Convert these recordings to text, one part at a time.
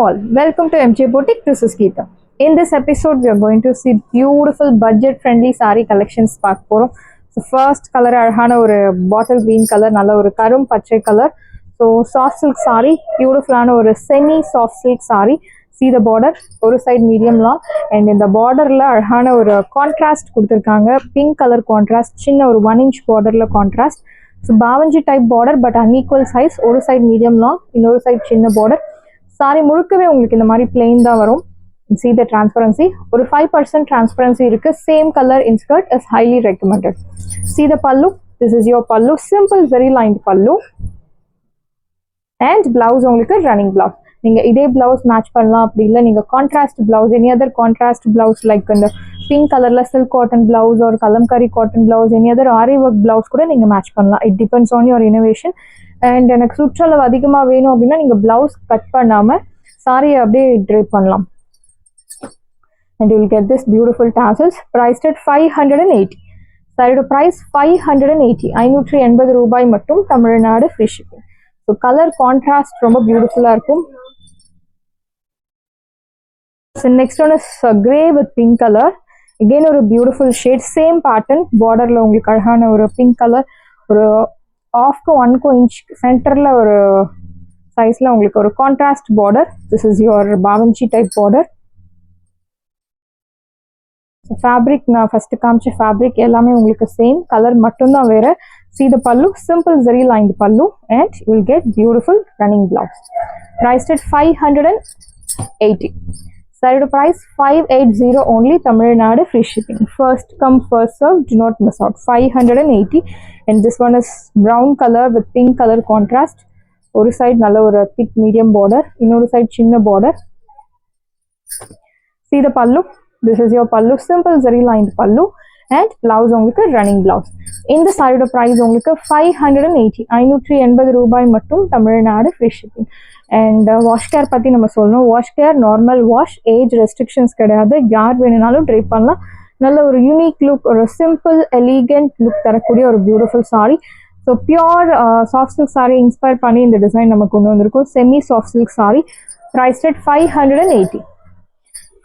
all, welcome to MJ Boutique. This is Geeta. In this episode, we are going to see beautiful budget-friendly saree collections. So first color அழகான ஒரு bottle green color, நல்ல ஒரு கரும் பச்சை color. So soft silk saree, beautiful ஆன ஒரு semi soft silk saree. See the border, ஒரு side medium long, and in the borderல அழகான ஒரு contrast கொடுத்திருக்காங்க. Pink color contrast, சின்ன ஒரு 1 inch borderல contrast. So பாவஞ்சி type border but unequal size, ஒரு side medium long, இன்னொரு side சின்ன border. saree முழுக்கவே உங்களுக்கு இந்த மாதிரி plain தான் வரும். See the transparency, ஒரு 5% transparency இருக்கு. Same color in skirt is highly recommended. See the pallu, this is your pallu, simple zari lined pallu, and blouse உங்களுக்கு running blouse. நீங்க இதே blouse match பண்ணலாம், அப்படி இல்லை நீங்க contrast blouse, any other contrast blouse like இந்த pink colorல silk cotton blouse or kalamkari cotton blouse, any other ari work blouse கூட நீங்க match பண்ணலாம். It depends on your innovation. And எனக்கு சுற்றளவு அதிகமாக வேணும் அப்படின்னா நீங்க blouse கட் பண்ணாம saree அப்படியே drape பண்ணலாம். And you will get this beautiful tassels priced at 580. Saree price 580. 580 ரூபாய் மட்டும், Tamil Nadu free shipping. So color contrast ரொம்ப பியூட்டிஃபுல்லா இருக்கும். So next one is grey with pink color. Again ஒரு beautiful shade, same pattern. borderல உங்களுக்கு அழகான ஒரு pink color, ஒரு off to 1 inch centerல ஒரு sizeல உங்களுக்கு ஒரு contrast border. This is your bavanchi type border. So fabric நான் first காமிச்ச fabric எல்லாமே உங்களுக்கு same color மட்டும்தான் வேற. See the pallu, simple zari lined pallu, and you will get beautiful running blouse. Priced at 580. Saree price 580 only, Tamil Nadu free shipping. First come first serve, do not miss out. 580. And this one is brown color with pink color contrast. ஒரு side நல்ல ஒரு thick medium border, இன்னொரு side சின்ன border. See the pallu, this is your pallu, simple zari lined pallu, and blouse உங்களுக்கு running blouse. இந்த saree price உங்களுக்கு 580. 580 ரூபாய் மட்டும், Tamil Nadu free shipping. And wash care பத்தி நம்ம சொல்லணும். wash care normal wash, age restrictions கிடையாது. யார் வேணும்னாலும் drape பண்ணலாம். நல்ல ஒரு யூனிக் லுக், ஒரு சிம்பிள் எலிகென்ட் லுக் தரக்கூடிய ஒரு beautiful saree. So pure soft silk saree inspire பண்ணி இந்த டிசைன் நம்ம கொண்டு வந்திருக்கோம். Semi soft silk saree priced at 580.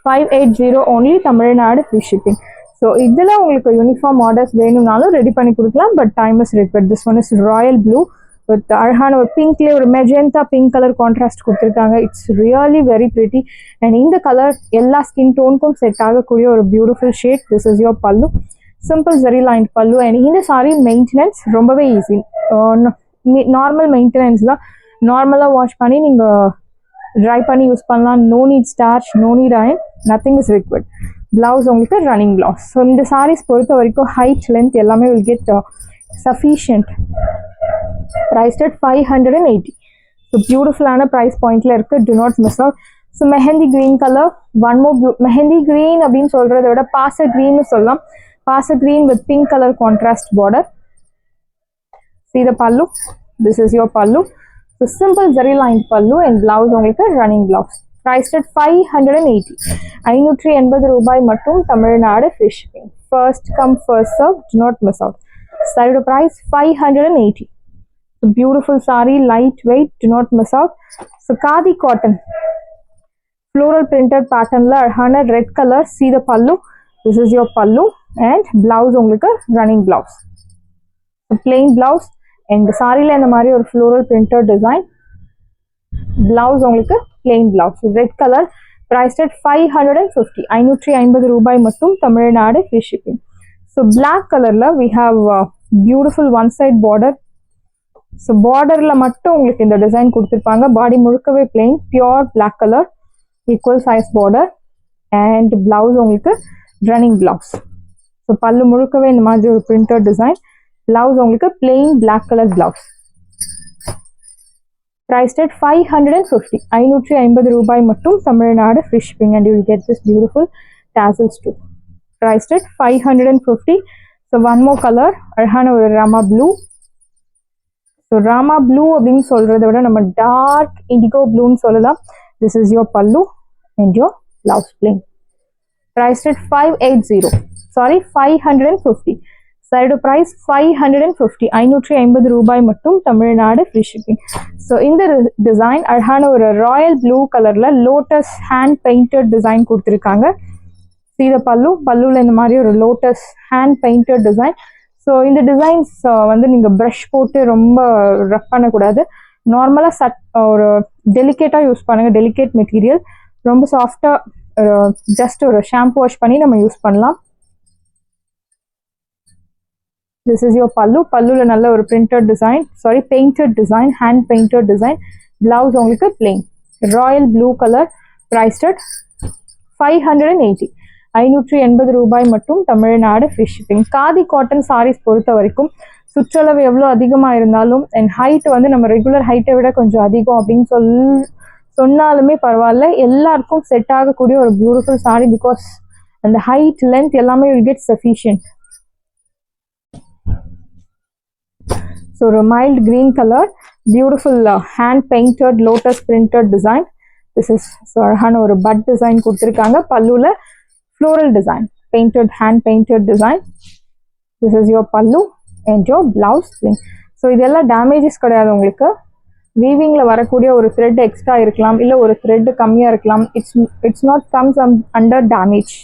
580 only, Tamil Nadu free shipping. So இதில் உங்களுக்கு யூனிஃபார்ம் ஆர்டர்ஸ் வேணும்னாலும் ரெடி பண்ணி கொடுக்கலாம். But time is required. This one is Royal blue with அழகான ஒரு பிங்க்லேயே ஒரு மெஜெண்டா பிங்க் கலர் கான்ட்ராஸ்ட் கொடுத்துருக்காங்க. It's really very pretty. And இந்த கலர் எல்லா ஸ்கின் டோனுக்கும் செட் ஆகக்கூடிய ஒரு beautiful shade. This is your pallu, simple zari line pallu. And இந்த சாரி மெயின்டெனன்ஸ் ரொம்பவே ஈஸி. நார்மல் மெயின்டெனன்ஸ் தான். நார்மலாக வாஷ் பண்ணி நீங்கள் ட்ரை பண்ணி யூஸ் பண்ணலாம். No need starch, no need iron, nothing is required. Blouse உங்களுக்கு ரன்னிங் பிளவுஸ். ஸோ இந்த சாரீஸ் பொறுத்த வரைக்கும் ஹைட் லென்த் எல்லாமே will get sufficient. priced at 580. So பியூட்டிஃபுல்லான ப்ரைஸ் பாயிண்ட்ல இருக்கு. do not miss out. So mehndi green colour, one more mehndi green அப்படின்னு சொல்றதை விட பாச கிரீன்னு சொல்லலாம். பாச green with pink colour contrast border. See the pallu, this is your pallu. So simple zari lined pallu and blouse உங்களுக்கு running blouse. Priced at 580. 580 ரூபாய் மட்டும், Tamil Nadu free shipping. First come first serve, do not miss out. Saree price 580. So beautiful saree, lightweight, do not miss out. So khadi cotton, floral printed pattern la அழகான red color. See the pallu, this is your pallu, and blouse உங்களுக்கு running blouse. So plain blouse, and சாரில இந்த மாதிரி ஒரு floral printed design. Blouse உங்களுக்கு plain blouse. So red color priced at 550. 550 ரூபாய் மட்டும், Tamil Nadu free shipping. So black colorல we have beautiful one side border. So borderல மட்டும் உங்களுக்கு இந்த டிசைன் கொடுத்திருப்பாங்க. பாடி முழுக்கவே plain pure black color, equal size border, and blouse உங்களுக்கு running blouse. So பல்லு முழுக்கவே இந்த மாதிரி ஒரு printed design. Blouse உங்களுக்கு plain black color blouse. Priced at 550. 550 ரூபாய் மட்டும், Tamil Nadu free shipping, and you will get this beautiful tassels too. Priced at 550. So one more color, அழகான ஒரு Rama blue. So Rama blue அப்படின்னு சொல்றதை விட நம்ம டார்க் இண்டிகோ ப்ளூன்னு சொல்லலாம். திஸ் இஸ் யோர் பல்லு and your blouse plain. Priced at 580. Sorry, 550. சாரியோட price 550 550 ரூபாய் மட்டும் தமிழ்நாடு ஃப்ரீ ஷிப்பிங். ஸோ இந்த டிசைன் அழகான ஒரு ராயல் ப்ளூ கலர்ல லோட்டஸ் ஹேண்ட் பெயிண்டட் டிசைன் கொடுத்துருக்காங்க. சீத பல்லுல இந்த மாதிரி ஒரு lotus hand painted design. So இந்த டிசைன்ஸ் வந்து நீங்கள் ப்ரஷ் போட்டு ரொம்ப ரஃப் பண்ணக்கூடாது. நார்மலாக ஒரு டெலிகேட்டாக யூஸ் பண்ணுங்கள். டெலிகேட் மெட்டீரியல் ரொம்ப சாஃப்டாக ஜஸ்ட் ஒரு ஷாம்பு வாஷ் பண்ணி நம்ம யூஸ் பண்ணலாம். திஸ் இஸ் யோர் பல்லுல நல்ல ஒரு printed design, sari painted design, hand painted design. Blouse உங்களுக்கு plain royal blue colour. Priced 580 580 ரூபாய் மட்டும் Tamil Nadu free shipping. Khadi cotton saris பொறுத்த வரைக்கும் சுற்றளவு எவ்வளோ அதிகமாக இருந்தாலும் அண்ட் ஹைட் வந்து நம்ம ரெகுலர் ஹைட்டை விட கொஞ்சம் அதிகம் அப்படின்னு சொன்னாலுமே பரவாயில்ல, எல்லாருக்கும் செட் ஆகக்கூடிய ஒரு பியூட்டிஃபுல் சாரீ. பிகாஸ் அந்த ஹைட் லென்த் எல்லாமே வில் கெட் சஃபிஷியன்ட். ஸோ ஒரு mild green colour, beautiful hand painted lotus printed design. This is so அழகான ஒரு பட் டிசைன் கொடுத்துருக்காங்க. பல்லுல floral design, painted hand painted design. This is your pallu and your blouse plain. So இதெல்லாம் damages கிடையாது. உங்களுக்கு வீவிங்ல வரக்கூடிய ஒரு த்ரெட் எக்ஸ்ட்ரா இருக்கலாம், இல்லை ஒரு த்ரெட் கம்மியாக இருக்கலாம். It's not comes under damage.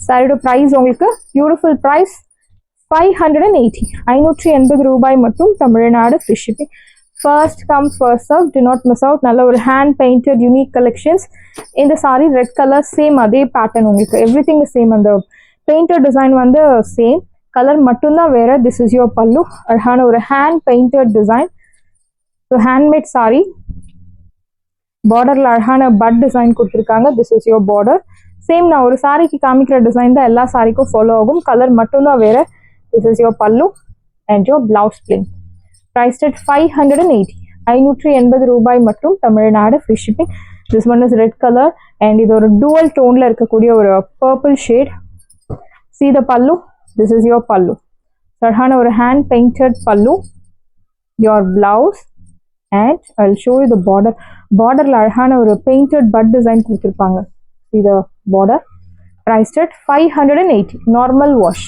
சாரியோட ப்ரைஸ் உங்களுக்கு பியூட்டிஃபுல் ப்ரைஸ் 580 580 ரூபாய் மட்டும் Tamil Nadu free shipping. First come first serve, do not miss out. நல்ல ஒரு ஹேண்ட் பெயிண்டட் யூனிக் கலெக்ஷன்ஸ். இந்த சாரி ரெட் கலர் சேம் அதே பேட்டர்ன் உங்களுக்கு எவ்ரி திங் சேம். அந்த பெயிண்டட் டிசைன் வந்து சேம், கலர் மட்டும்தான் வேற. திஸ் இஸ் யோர் பல்லு, அழகான ஒரு hand painted design. So handmade sari, பார்டர்ல அழகான பட் டிசைன் கொடுத்துருக்காங்க. This is your border. Same நான் ஒரு சாரிக்கு காமிக்கிற டிசைன் தான் எல்லா சாரிக்கும் ஃபாலோ ஆகும், கலர் மட்டும்தான் வேற. திஸ் இஸ் யோர் பல்லு and your blouse plane. Priced at 580 580 ரூபாய் மட்டும் Tamil Nadu free shipping. This one is red colour and இது ஒரு டூவல் டோன்ல இருக்கக்கூடிய ஒரு purple shade. See the pallu, this is your pallu. அழகான ஒரு ஹேண்ட் பெயிண்டட் பல்லு. your blouse and I'll show you the border. பார்டர்ல அழகான ஒரு பெயிண்டட் பட் டிசைன் கொடுத்துருப்பாங்க. See the border. Priced at 580 normal wash.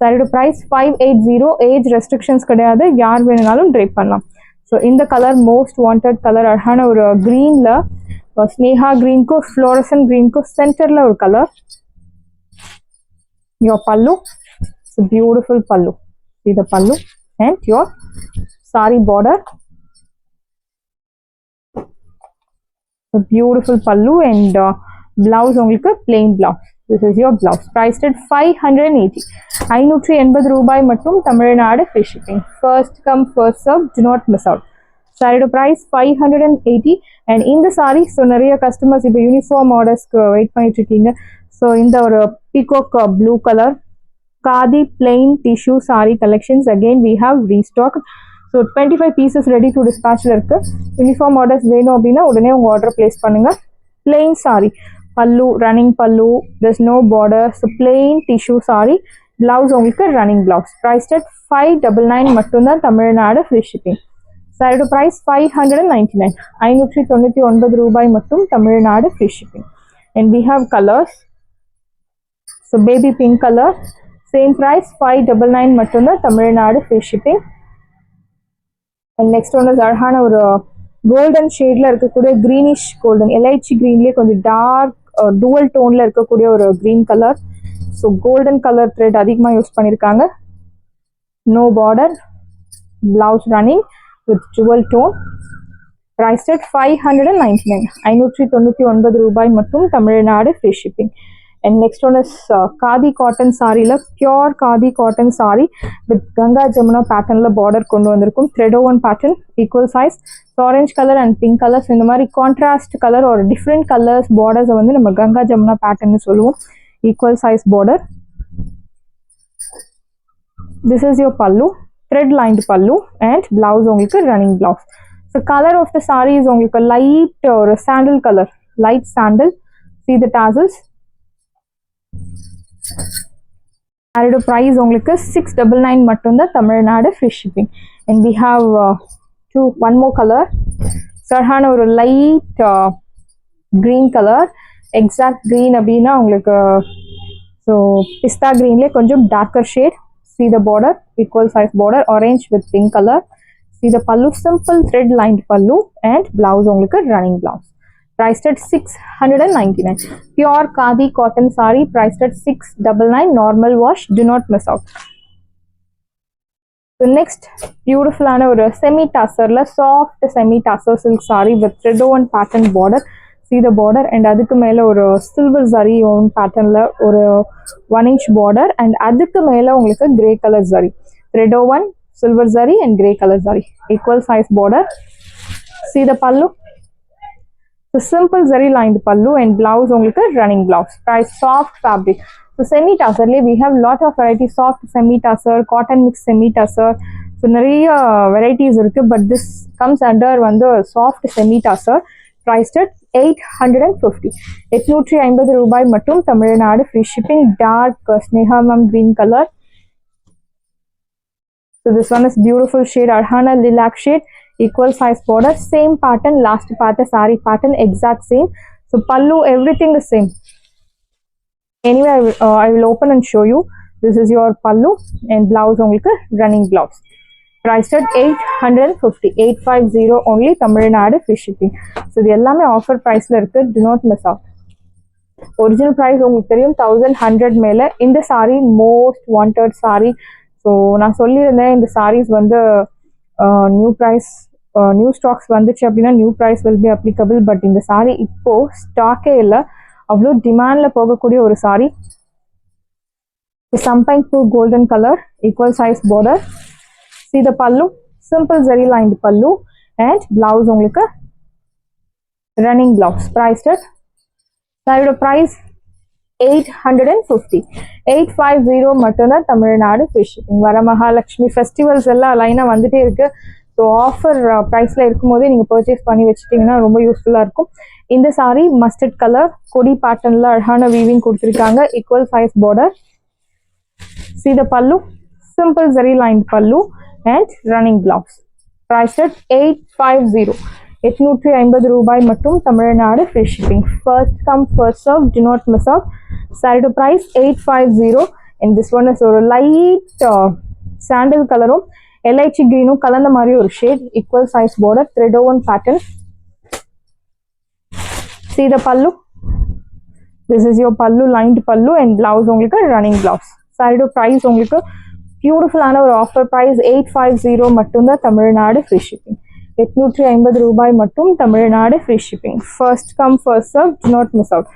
சாரியோட ப்ரைஸ் 580. ஏஜ் ரெஸ்ட்ரிக்ஷன்ஸ் கிடையாது, யார் வேணுனாலும் ட்ரேப் பண்ணலாம். ஸோ இந்த கலர் மோஸ்ட் வாண்டட் கலர், அழகான ஒரு க்ரீனில் ஸ்னேஹா க்ரீனுக்கும் ஃப்ளோரசன் க்ரீனுக்கும் சென்டரில் ஒரு கலர். யோர் பல்லு, ஸோ பியூட்டிஃபுல் பல்லு. இது பல்லு and your sorry border. Beautiful பல்லு அண்ட் பிளவுஸ் உங்களுக்கு plain blouse. This is your blouse. Priced at 580 580 ரூபாய் மட்டும் Tamil Nadu free shipping. First come first serve, do not miss out. சாரியோட ப்ரைஸ் 580 அண்ட் இந்த சாரி ஸோ நிறைய கஸ்டமர்ஸ் இப்போ யூனிஃபார்ம் ஆர்டர்ஸ்க்கு வெயிட் பண்ணிட்டு இருக்கீங்க. ஸோ இந்த ஒரு peacock blue colour khadi plain tissue sari collections again we have restock. So 25 pieces ready to டிஸ்பேச்சில் இருக்கு. யூனிஃபார்ம் ஆர்டர்ஸ் வேணும் அப்படின்னா உடனே உங்கள் ஆர்டர் பிளேஸ் பண்ணுங்க. Plain sari, pallu running pallu, there's no border, so plain tissue saree. Blouse உங்களுக்கு ரன்னிங் பிளவுஸ். Priced at 599 மட்டும்தான் Tamil Nadu free shipping. சாரியோட ப்ரைஸ் 599 599 ரூபாய் மட்டும் Tamil Nadu free shipping. And we have colors. So baby pink color, same price 599 மட்டும்தான் Tamil Nadu free shipping. And next one is அழகான ஒரு golden ஷேட்ல இருக்கக்கூடிய greenish golden, எலைச்சி கிரீன்லேயே கொஞ்சம் டார்க் டூவல் டோன்ல இருக்கக்கூடிய ஒரு green colour. So golden colour thread அதிகமாக யூஸ் பண்ணியிருக்காங்க. No border, blouse running with jewel tone. Priced at 599 599 ரூபாய் மட்டும் Tamil Nadu free shipping. And next one is khadi cotton saree, pure khadi cotton saree with Ganga Jamuna pattern la border kondu vandirukum. Thread woven pattern, equal size, orange color and pink colors. இந்த மாதிரி contrast color or different colors borders வந்து நம்ம Ganga Jamuna pattern னு சொல்லுவோம். Equal size border. This is your pallu, thread lined pallu and blouse உங்களுக்கு running blouse. So color of the saree is உங்களுக்கு light or sandal color, light sandal. See the tassels. அதோட price உங்களுக்கு 699 மட்டும்தான் Tamil Nadu free shipping. And we have one more colour, சர்ஹான ஒரு light green colour. Exact green அப்படின்னா உங்களுக்கு So pista green le konjam darker shade. See the border, equal size border, orange with pink color. See the pallu, simple thread lined pallu and blouse உங்களுக்கு running blouse. Priced at 699. Pure khadi cotton saree priced at 699. Normal wash. Do not miss out. So next beautiful ஒரு semi tasserல soft semi tasser silk saree with thread and pattern border. See the border and அதுக்கு மேல ஒரு silver zari own patternல ஒரு 1 inch border and அதுக்கு மேல உங்களுக்கு grey color zari. Thread one silver zari and grey color zari. Equal size border. See the pallu. So simple zari lined pallu and blouse உங்களுக்கு running blouse. Price soft fabric. So semi tasser we have lot of variety, soft semi tasser, cotton mix semi tasser. So நிறைய varieties இருக்கு, but this comes under வந்து soft semi tasser. Priced at 850. 850 ரூபாய் மட்டும் Tamil Nadu. Free shipping. Dark Snehamam green color. So this one is beautiful shade, Arhana lilac shade, equal size border, same pattern, last pattern, saree pattern, exact same. So pallu, everything the same. Anyway, I will open and show you. This is your pallu and blouse only running blouse. Priced at 850. 850 only, Tamil Nadu free shipping. So the ellame offer price la irukku, do not miss out. Original price உங்களுக்கு தெரியும் 1100 மேல. இந்த saree most wanted saree. So நான் சொல்லியிருந்தேன் இந்த சாரீஸ் வந்து new price new stocks வந்துச்சு அப்படின்னா new price will be applicable. But இந்த சாரீ இப்போ ஸ்டாக்கே இல்லை, அவ்வளோ டிமாண்டில் போகக்கூடிய ஒரு sari. Champagne blue golden colour, equal size border. See the pallu, simple zari lined pallu and blouse உங்களுக்கு running blouse. Priced at சாரியோட ப்ரைஸ் 850. 850 மட்டும்தான் தமிழ்நாடு ஃப்ரீ ஷிப்பிங். வர மகாலட்சுமி ஃபெஸ்டிவல்ஸ் எல்லாம் லைனாக வந்துட்டே இருக்கு. ஸோ ஆஃபர் ப்ரைஸில் இருக்கும்போதே நீங்கள் பர்ச்சேஸ் பண்ணி வச்சுட்டிங்கன்னா ரொம்ப யூஸ்ஃபுல்லாக இருக்கும். இந்த சாரீ மஸ்டர்ட் கலர் கொடி பேட்டர்னில் அழகான வீவிங் கொடுத்துருக்காங்க. Equal size border. See the pallu, simple zari lined pallu and running blouse. Priced at 850. 850 ரூபாய் மட்டும் Tamil Nadu free shipping. First come first serve, do not miss out. சாரியோட price 850 and this one is ஒரு light sandal கலரும் எல்ஐச்சி கிரீனும் கலந்த மாதிரி ஒரு shade. Equal size border, thread woven pattern. See the pallu. This is your pallu, lined pallu and blouse உங்களுக்கு running blouse. சாரியோட ப்ரைஸ் உங்களுக்கு பியூட்டிஃபுல்லான ஒரு ஆஃபர் ப்ரைஸ் 850 மட்டும்தான் தமிழ்நாடு ஃப்ரீ ஷிப்பிங். 850 ரூபாய் மட்டும் Tamil Nadu free shipping. First come first serve, do not miss out.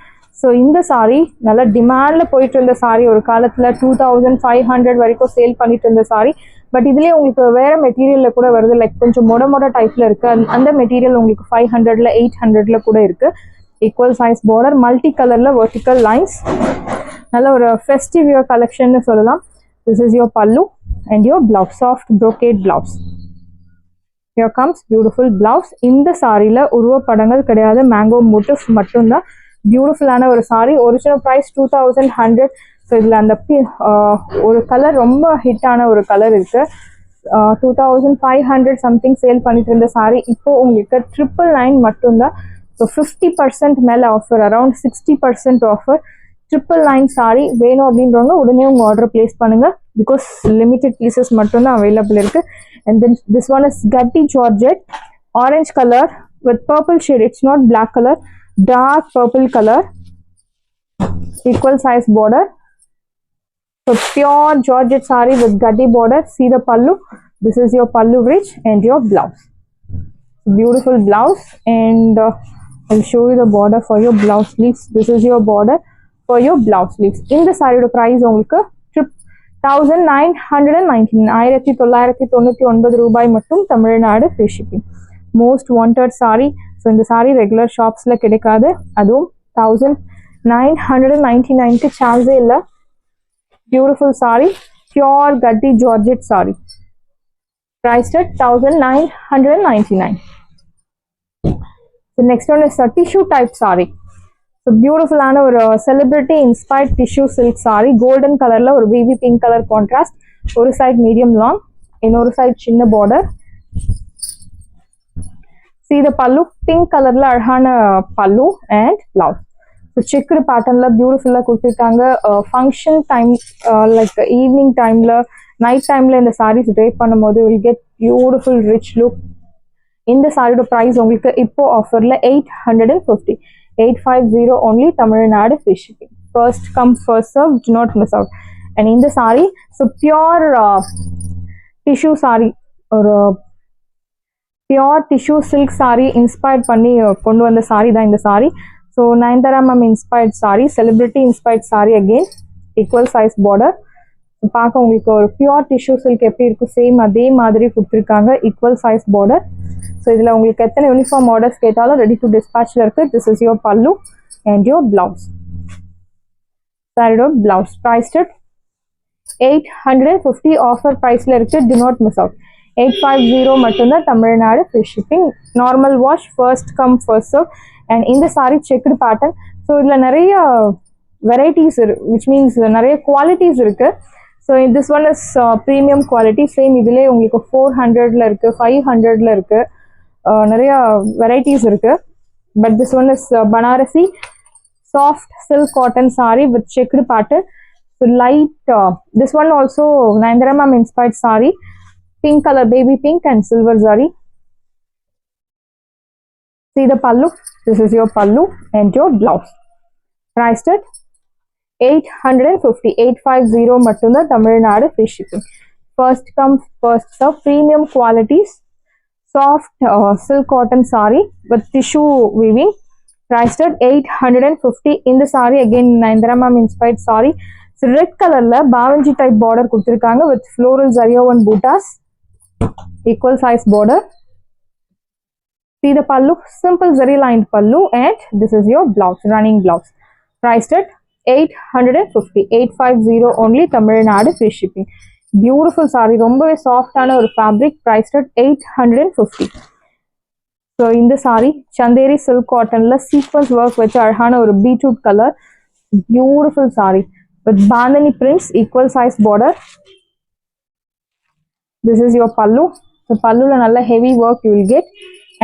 So இந்த சாரீ நல்லா டிமாண்டில் போயிட்டு இருந்த சாரீ, ஒரு காலத்தில் 2500 வரைக்கும் சேல் பண்ணிட்டு இருந்த சாரீ. பட் இதுலேயே உங்களுக்கு வேறு மெட்டீரியலில் கூட வருது, லைக் கொஞ்சம் மொட டைப்பில் இருக்குது. அந்த மெட்டீரியல் உங்களுக்கு 500ல் 800ல் கூட இருக்குது. ஈக்குவல் சைஸ் பார்டர், மல்டி கலரில் வெர்டிக்கல் லைன்ஸ், நல்ல ஒரு ஃபெஸ்டிவ் இயர் கலெக்ஷன்னு சொல்லலாம். திஸ் இஸ் யோர் பல்லு and your blouse, soft brocade blouse. Here comes beautiful blouse. இந்த சாரியில் உருவப்படங்கள் கிடையாது, மேங்கோ மோட்டிஃப் மட்டும்தான். பியூட்டிஃபுல்லான ஒரு சாரீ. Original price 2100. ஸோ இதில் அந்த ஒரு கலர் ரொம்ப ஹிட்டான ஒரு கலர் இருக்குது. 2500 சம்திங் சேல் பண்ணிட்டு இருந்த சாரீ இப்போ உங்களுக்கு 999 மட்டும்தான். ஸோ 50% மேலே ஆஃபர், அரௌண்ட் 60% ஆஃபர். 999 சாரீ வேணும் அப்படின்றவங்க உடனே உங்கள் ஆர்டர் பிளேஸ் பண்ணுங்கள், பிகாஸ் லிமிட்டெட் பீசஸ் மட்டும்தான் அவைலபிள் இருக்குது. And then this one is கட்டி georgette, orange colour with purple shade. It's not black colour, dark purple color, equal size border. So pure Georgette saree with gaddi border. See the pallu. This is your pallu bridge and your blouse. Beautiful blouse, and I'll show you the border for your blouse sleeves. This is your border for your blouse sleeves. In the saree price உங்களுக்கு 1999. 1999 ரூபாய் மட்டும் Tamil Nadu free shipping. Most wanted sari. So இந்த sari regular ஷாப்ஸில் கிடைக்காது, அதுவும் 1999க்கு சான்ஸே இல்லை. Beautiful sari, pure கட்டி georgette sari. priced at 1999. The next one is a tissue type saree. So beautiful ஆன ஒரு celebrity inspired tissue silk saree. golden colorல ஒரு baby pink color contrast. ஒரு side medium long, இன்னொரு side சின்ன border. See the pallu, pink colorல அழகான pallu and blouse. Checked பேட்டர்ன்ல பியூட்டிஃபுல்லா கொடுத்துருக்காங்க. ஃபங்க்ஷன் டைம் லைக் ஈவினிங் டைம்ல நைட் டைம்ல இந்த சாரீஸ் ட்ரேப் பண்ணும்போது will get beautiful rich look. இந்த சாரியோட ப்ரைஸ் உங்களுக்கு இப்போ ஆஃபர்ல 850 850 only, Tamil Nadu free shipping. First come first serve, do not miss out. And இந்த sari so pure tissue sari, ஒரு pure tissue silk sari inspired பண்ணி கொண்டு வந்த சாரி தான் இந்த sari. So Nayanthara ma'am inspired sari, celebrity inspired sari, again equal size border. பார்க்க உங்களுக்கு ஒரு பியோர் டிஷ்யூ சில்க் எப்படி இருக்கும் சேம் அதே மாதிரி கொடுத்துருக்காங்க, ஈக்குவல் சைஸ் பார்டர். ஸோ இதில் உங்களுக்கு எத்தனை யூனிஃபார்ம் ஆர்டர்ஸ் கேட்டாலும் ரெடி டு டிஸ்பேச்சில் இருக்குது. திஸ் இஸ் யோர் பல்லு அண்ட் யோர் பிளவுஸ். சாரியோட பிளவுஸ் ப்ரைஸ்ட் 850 ஆஃபர் ப்ரைஸில் இருக்குது. To not miss out. 850 மட்டும்தான், Tamil Nadu free shipping. Normal wash, first come first serve. And இந்த சாரி செக்குடு பேட்டர்ன். ஸோ இதில் நிறைய வெரைட்டிஸ் விச் மீன்ஸ் நிறைய குவாலிட்டிஸ் இருக்குது. So this one is premium quality. Same இதிலே உங்களுக்கு 400ல இருக்குது, 500ல இருக்குது, நிறையா வெரைட்டிஸ் இருக்குது. But this one is Banarasi soft silk cotton sorry with checked pattern. So light this one also Nayanthara ma'am inspired sorry, pink color, baby pink and silver zari. See the pallu. This is your pallu and your blouse. Priced at 850 850 mattumda, Tamil Nadu free shipping. First come first serve, premium qualities, soft silk cotton sari with tissue weaving. Priced at 850. In the sari again Nayandara ma'am inspired sari. So red color la bavanji type border கொடுத்திருக்காங்க with floral zari and buttas. Equal size border. See the pallu, simple zari lined pallu, and this is your blouse, running blouse. Priced at 850 850 only, Tamil Nadu free shipping. Beautiful saree, ரொம்பவே சாஃப்டான ஒரு fabric. Priced at 850. So இந்த saree Chanderi silk cottonல sequence work வச்சு அழகான ஒரு beetroot color, beautiful saree with bandhani prints, equal size border. This is your pallu. The pallu la nalla heavy work you will get,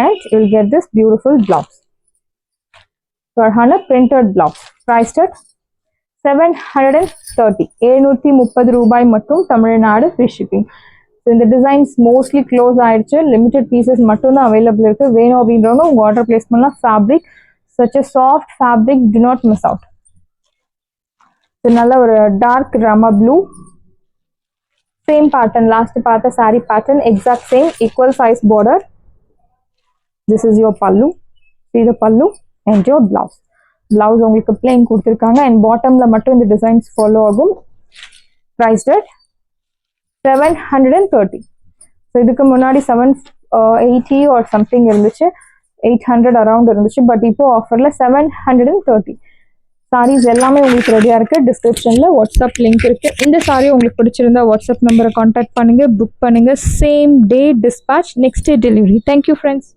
and you will get this beautiful blouse. Farhana printed blouse. Priced at 730 730 ரூபாய் மட்டும், Tamil Nadu free shipping. So இந்த designs mostly close ஆயிடுச்சு, limited pieces மட்டும் தான் available இருக்கு. வேணும் அப்படின்றவங்க உங்க ஆர்டர் பிளேஸ் பண்ணலாம். Fabric such a soft fabric, do not miss out. இது நல்ல ஒரு டார்க் ரமா blue, same pattern, last part saree pattern, exact same, equal size border. This is your pallu. See the pallu and your blouse. Blouse உங்களுக்கு plain கொடுத்திருக்காங்க and bottomல மட்டும் இந்த designs follow ஆகும். Priced at 730. So இதுக்கு முன்னாடி 780 or something இருந்துச்சு, 800 around இருந்துச்சு. But இப்போ ஆஃபர்ல 730. சாரீஸ் எல்லாமே உங்களுக்கு ரெடியா இருக்கு. டிஸ்கிரிப்ஷன்ல வாட்ஸ்அப் லிங்க் இருக்கு. இந்த சாரி உங்களுக்கு பிடிச்சிருந்தா வாட்ஸ்அப் நம்பரை கான்டாக்ட் பண்ணுங்க, புக் பண்ணுங்க. Same day dispatch, next day delivery. Thank you friends.